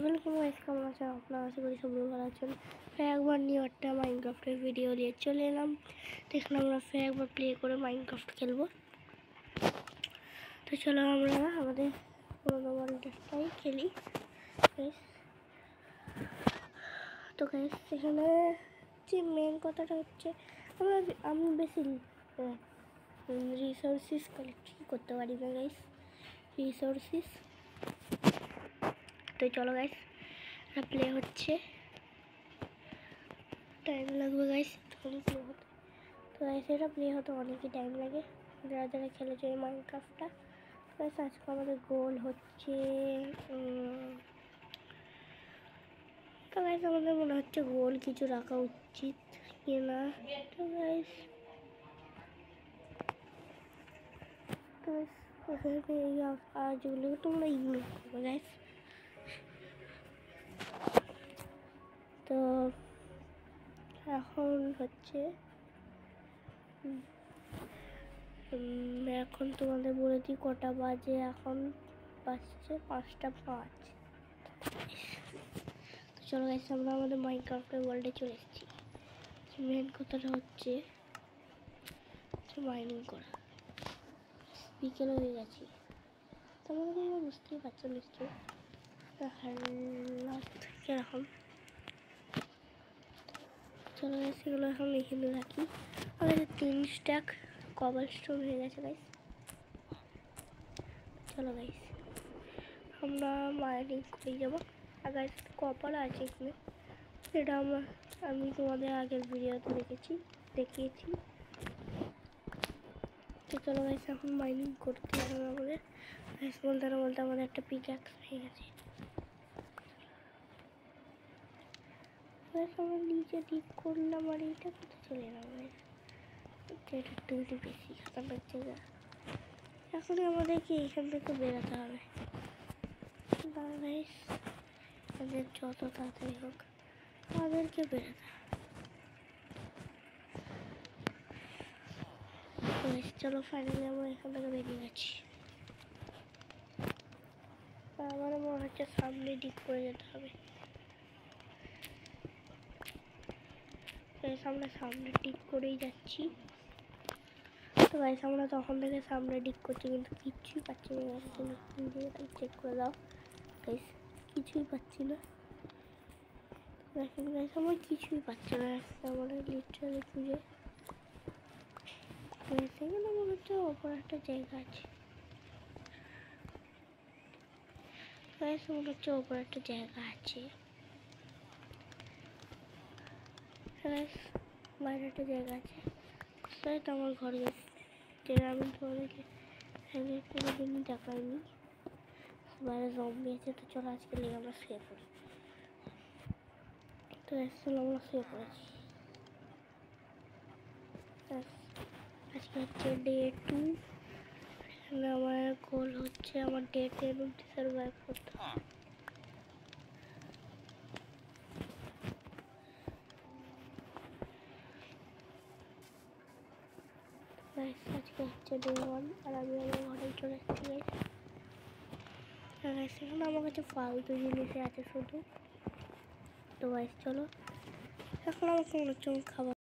Welcome guys, কেমন আছেন আপনারা? আশা করি সবাই ভালো আছেন। একবার নিয়ে একটা মাইনক্রাফটের ভিডিও নিয়ে চলে এলাম। দেখলাম আমরা একবার প্লে করে মাইনক্রাফট খেলবো। তো চলো আমরা আমাদের পুরোনো ওয়ার্ল্ডটাই খেলি। তো গাইস এখানে যে মেন কথাটা হচ্ছে আমি বেশি রিসোর্সেস কালেক্ট করতে পারি না গাইস, রিসোর্সেস। তো চলো গাইস প্লে হচ্ছে, টাইম লাগবে গাইস তখন প্লে হতে। তো গাইস এটা প্লে হতে অনেকই টাইম লাগে যারা যারা খেলেছে এই মাইনক্রাফটটা। গাইস আজকে আমাদের গোল হচ্ছে তো গাইস আমাদের মনে হচ্ছে গোল কিছু রাখা উচিত কিনা। তো গাইস এখানে এই যেগুলো তোমরা ইগনোর করবে গাইস। তো এখন হচ্ছে এখন তোমাদের বলে দিই কটা বাজে। এখন বাজছে 5:05। তো চলো গাইস আমরা আমাদের মাইনক্রাফটের ওয়ার্ল্ডে চলে এসেছি। মেন কথাটা হচ্ছে মাইনিং করা। বিকেল হয়ে গেছি, তোমাদের তোমরা বুঝতেই পারছো নিশ্চয়ই হালাত কিরকম। চলো গাইস এগুলো এখন এখানে রাখি। আমাদের 3 স্ট্যাক কভার স্টোন হয়ে গেছে গাইস। চলো গাইস আমরা মাইনিং করে যাবো। আর গাইস কপার আছে এখানে, সেটা আমি তোমাদের আগের ভিডিওতে দেখিয়েছি। তো চলো গাইস এখন মাইনিং করতে হবে আমাদের। গাইস বলতে আমাদের একটা পিকঅ্যাক্স হয়ে গেছে। আমরা নিচে ঠিক করলাম আর এটা কোথায় চলে এলাম গাইস। এটা তুলতে বেশি খাতারনাক জায়গা। এখন আমাদেরকে এখান থেকে বেরোতে হবে গাইস। আমাদের যত তাড়াতাড়ি হোক আমাদেরকে বেরোতে হবে। চলো ফাইনালি আমরা এখান থেকে বেরিয়ে গেছি। আমার মনে হচ্ছে সামনে দিক করে যেতে হবে। আমরা সামনে দিক করেই যাচ্ছি। তো গাইস আমরা তখন থেকে সামনে দিক করছি কিন্তু কিচ্ছুই পাচ্ছি না। চেক করে দাও গাইস, কিছুই পাচ্ছি না। দেখেন গাইস আমার কিছুই পাচ্ছি না। আমরা লিটারালি খুঁজে সেখানে মনে হচ্ছে ওপর একটা জায়গা আছে। গাইস মনে হচ্ছে ওপর একটা জায়গা আছে। গাইস বাইরে একটা জায়গা আছে। তাই তো আমার ঘর গেছে, যেটা আমি তোমাদেরকে কোনোদিনই দেখাইনি। বাইরে জম্বি আছে। তো চলো আজকে লেগে আমরা শুয়ে পড়ি। তো চলো আমরা শুয়ে পড়েছি। আজকে হচ্ছে ডে 2। এখানে আমার গোল হচ্ছে আমার ডে 10 অবধি সার্ভাইভ করতে হবে। আজকে হচ্ছে ডে 1 আর আমি আমার ঘরে চলে এসেছি গাইস। এখানে আমার কাছে ফালতু জিনিসে আছে শুধু। তো গাইস চলো এখন আমার কোনো খাবার